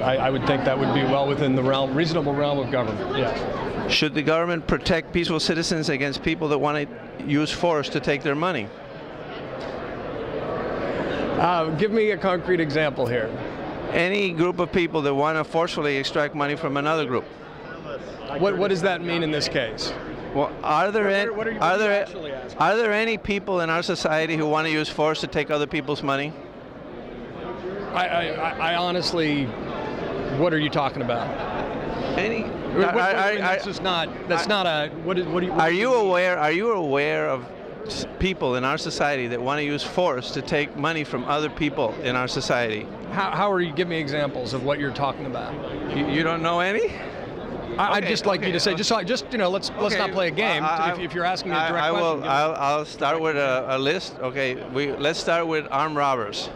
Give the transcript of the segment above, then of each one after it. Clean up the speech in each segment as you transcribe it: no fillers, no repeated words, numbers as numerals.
I would think that would be well within the reasonable realm of government, yes. Should the government protect peaceful citizens against people that want to use force to take their money? Give me a concrete example here. Any group of people that want to forcefully extract money from another group. What does that mean in this case? Well, are there actually asking? are there any people in our society who want to use force to take other people's money? I honestly, what are you talking about? Any? That's just not. That's not a. What do you? Are you aware of people in our society that want to use force to take money from other people in our society? How are you? Give me examples of what you're talking about. You don't know any? I'd just like you to say, just let's not play a game. If you're asking me a direct question. I'll start with a list. Okay, let's start with armed robbers.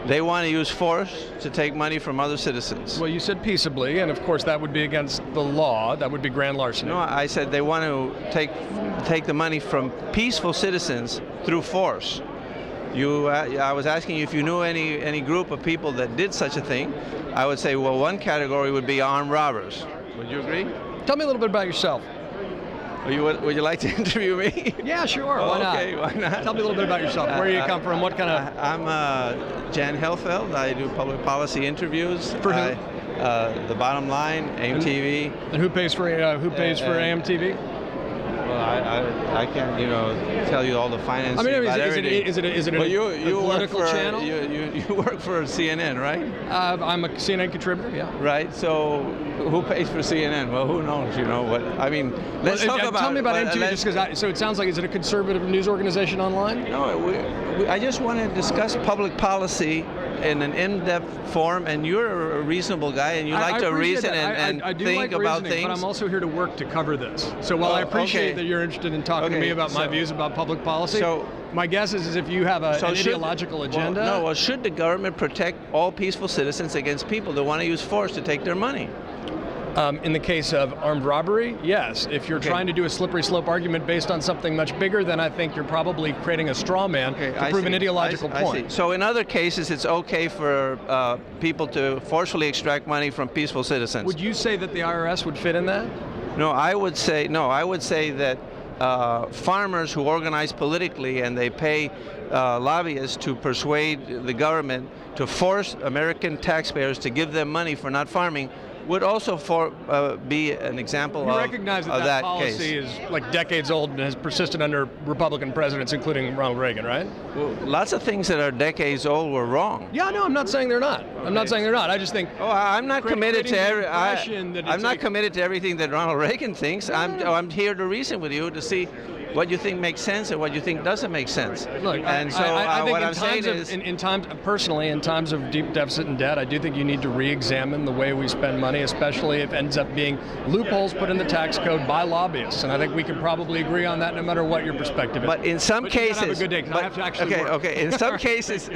They want to use force to take money from other citizens. Well, you said peaceably, and of course that would be against the law. That would be grand larceny. No, I said they want to take the money from peaceful citizens through force. I was asking you if you knew any group of people that did such a thing. I would say, well, one category would be armed robbers. Would you agree? Tell me a little bit about yourself. Would you like to interview me? Yeah, sure. Why not? Okay, why not? Tell me a little bit about yourself. Where do you come from? What kind of? I'm Jan Helfeld. I do public policy interviews. For who? The Bottom Line, AMTV. And who pays for AMTV? Well, I can't, tell you all the financing. I mean, about is it a political channel? You work for CNN, right? I'm a CNN contributor. Yeah. Right. So, who pays for CNN? Well, who knows? What I mean. Let's talk about. Tell me about MTV, just because. So it sounds like, is it a conservative news organization online? No, I just want to discuss public policy in an in-depth form, and you're a reasonable guy, and you like to reason and think about things. But I'm also here to work to cover this. So while I appreciate that you're interested in talking to me about my views about public policy, my guess is if you have an ideological agenda. Should the government protect all peaceful citizens against people that want to use force to take their money? In the case of armed robbery, yes. If you're trying to do a slippery slope argument based on something much bigger, then I think you're probably creating a straw man to prove an ideological point. So in other cases, it's okay for people to forcefully extract money from peaceful citizens. Would you say that the IRS would fit in that? No, I would say that farmers who organize politically and they pay lobbyists to persuade the government to force American taxpayers to give them money for not farming would also be an example of that case. You recognize that policy is like decades old and has persisted under Republican presidents, including Ronald Reagan, right? Well, lots of things that are decades old were wrong. Yeah, no, I'm not saying they're not. I'm not saying they're not. I just think. Oh, I'm not committed to I'm not committed to everything that Ronald Reagan thinks. I'm here to reason with you to see what you think makes sense and what you think doesn't make sense. Look, and so I think what I'm saying is, in times of deep deficit and debt, I do think you need to re-examine the way we spend money, especially if it ends up being loopholes put in the tax code by lobbyists. And I think we can probably agree on that, no matter what your perspective is. But in some cases, have a good day, 'cause I have to actually work. Okay. In some cases,